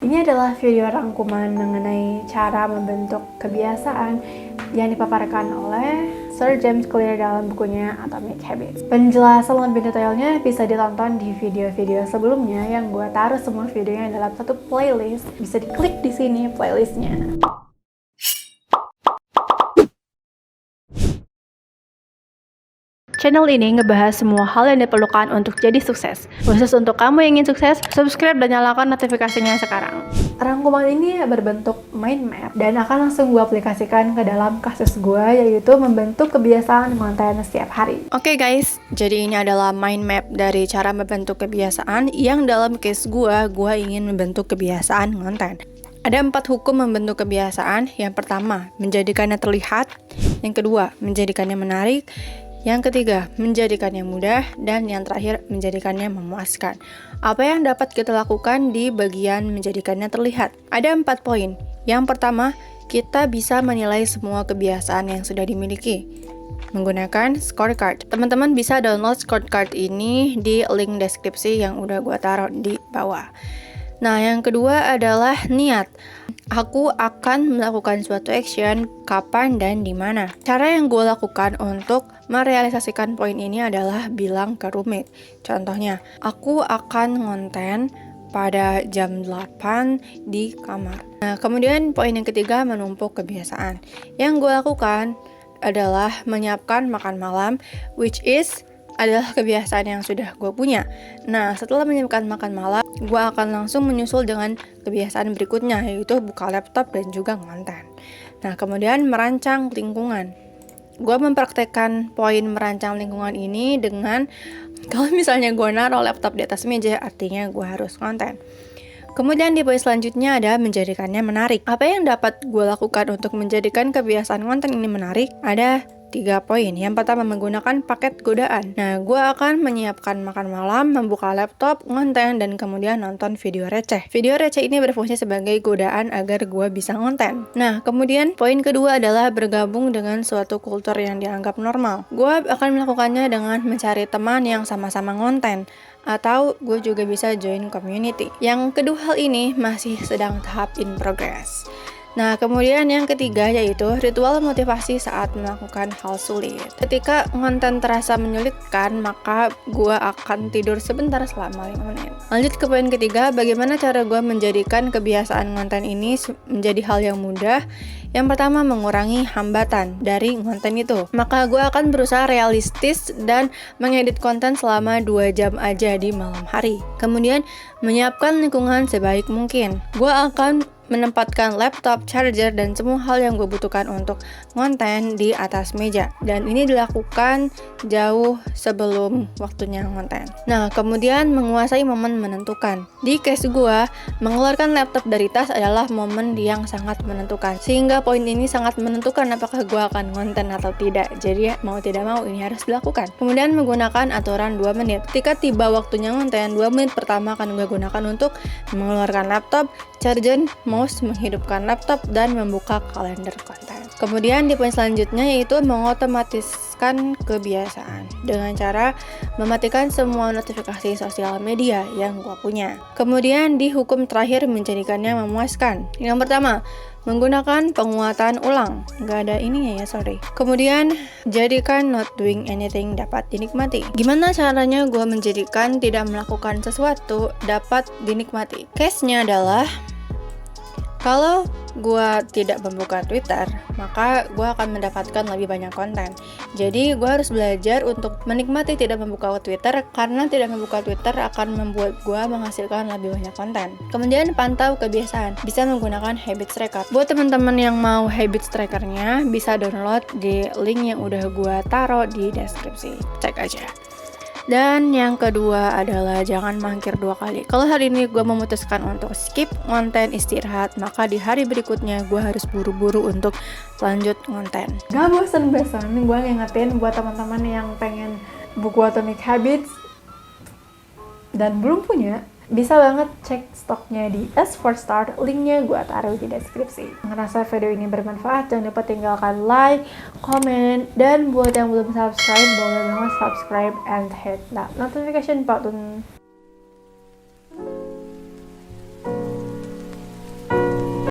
Ini adalah video rangkuman mengenai cara membentuk kebiasaan yang dipaparkan oleh Sir James Clear dalam bukunya Atomic Habits. Penjelasan lebih detailnya bisa ditonton di video-video sebelumnya yang gue taruh semua videonya dalam satu playlist. Bisa diklik di sini playlistnya. Channel ini ngebahas semua hal yang diperlukan untuk jadi sukses. Khusus untuk kamu yang ingin sukses, subscribe dan nyalakan notifikasinya sekarang. Rangkuman ini berbentuk mind map dan akan langsung gue aplikasikan ke dalam kasus gue, yaitu membentuk kebiasaan konten setiap hari. Oke guys, jadi ini adalah mind map dari cara membentuk kebiasaan yang dalam case gue ingin membentuk kebiasaan konten. Ada 4 hukum membentuk kebiasaan. Yang pertama, menjadikannya terlihat. Yang kedua, menjadikannya menarik. Yang ketiga, menjadikannya mudah. Dan yang terakhir, menjadikannya memuaskan. Apa yang dapat kita lakukan di bagian menjadikannya terlihat? Ada 4 poin. Yang pertama, kita bisa menilai semua kebiasaan yang sudah dimiliki menggunakan scorecard. Teman-teman bisa download scorecard ini di link deskripsi yang udah gue taruh di bawah. Nah, yang kedua adalah niat. Aku akan melakukan suatu action kapan dan di mana. Cara yang gue lakukan untuk merealisasikan poin ini adalah bilang ke roommate. Contohnya, aku akan ngonten pada jam 8 di kamar. Nah, kemudian poin yang ketiga, menumpuk kebiasaan. Yang gue lakukan adalah menyiapkan makan malam, which is adalah kebiasaan yang sudah gue punya. Nah, setelah menyiapkan makan malam, gue akan langsung menyusul dengan kebiasaan berikutnya, yaitu buka laptop dan juga ngonten. Nah, kemudian merancang lingkungan. Gue mempraktekkan poin merancang lingkungan ini dengan, kalau misalnya gue naruh laptop di atas meja, artinya gue harus ngonten. Kemudian di poin selanjutnya ada menjadikannya menarik. Apa yang dapat gue lakukan untuk menjadikan kebiasaan konten ini menarik? Ada 3 poin. Yang pertama, menggunakan paket godaan. Nah, gue akan menyiapkan makan malam, membuka laptop, ngonten, dan kemudian nonton video receh. Video receh ini berfungsi sebagai godaan agar gue bisa ngonten. Nah, kemudian poin kedua adalah bergabung dengan suatu kultur yang dianggap normal. Gue akan melakukannya dengan mencari teman yang sama-sama ngonten, atau gue juga bisa join community. Yang kedua hal ini masih sedang tahap in progress. Nah, kemudian yang ketiga yaitu ritual motivasi saat melakukan hal sulit. Ketika konten terasa menyulitkan, maka gue akan tidur sebentar selama 5 menit. Lanjut ke poin ketiga, bagaimana cara gue menjadikan kebiasaan konten ini menjadi hal yang mudah? Yang pertama, mengurangi hambatan dari konten itu. Maka gue akan berusaha realistis dan mengedit konten selama 2 jam aja di malam hari. Kemudian, menyiapkan lingkungan sebaik mungkin. Gue akan menempatkan laptop, charger, dan semua hal yang gue butuhkan untuk ngonten di atas meja. Dan ini dilakukan jauh sebelum waktunya ngonten. Nah, kemudian menguasai momen menentukan. Di case gue, mengeluarkan laptop dari tas adalah momen yang sangat menentukan. Sehingga poin ini sangat menentukan apakah gue akan ngonten atau tidak. Jadi mau tidak mau ini harus dilakukan. Kemudian menggunakan aturan 2 menit. Ketika tiba waktunya ngonten, 2 menit pertama akan gue gunakan untuk mengeluarkan laptop, charger, mouse, menghidupkan laptop, dan membuka kalender konten. Kemudian di poin selanjutnya yaitu mengotomatiskan kebiasaan dengan cara mematikan semua notifikasi sosial media yang gua punya. Kemudian di hukum terakhir, menjadikannya memuaskan. Yang pertama, menggunakan penguatan ulang. Nggak ada ininya ya, sorry. Kemudian, jadikan not doing anything dapat dinikmati. Gimana caranya gue menjadikan tidak melakukan sesuatu dapat dinikmati? Case-nya adalah, kalau gue tidak membuka Twitter, maka gue akan mendapatkan lebih banyak konten. Jadi gue harus belajar untuk menikmati tidak membuka Twitter, karena tidak membuka Twitter akan membuat gue menghasilkan lebih banyak konten. Kemudian pantau kebiasaan, bisa menggunakan habits tracker. Buat teman-teman yang mau habits trackernya, bisa download di link yang udah gue taruh di deskripsi. Cek aja. Dan yang kedua adalah jangan mangkir 2 kali. Kalau hari ini gue memutuskan untuk skip konten istirahat, maka di hari berikutnya gue harus buru-buru untuk lanjut konten. Gak bosan-bosan gue ngingetin buat teman-teman yang pengen buku Atomic Habits dan belum punya, bisa banget cek stoknya di S4Start, linknya gue taruh di deskripsi. Ngerasa video ini bermanfaat, jangan lupa tinggalkan like, komen, dan buat yang belum subscribe, boleh banget subscribe and hit that notification button.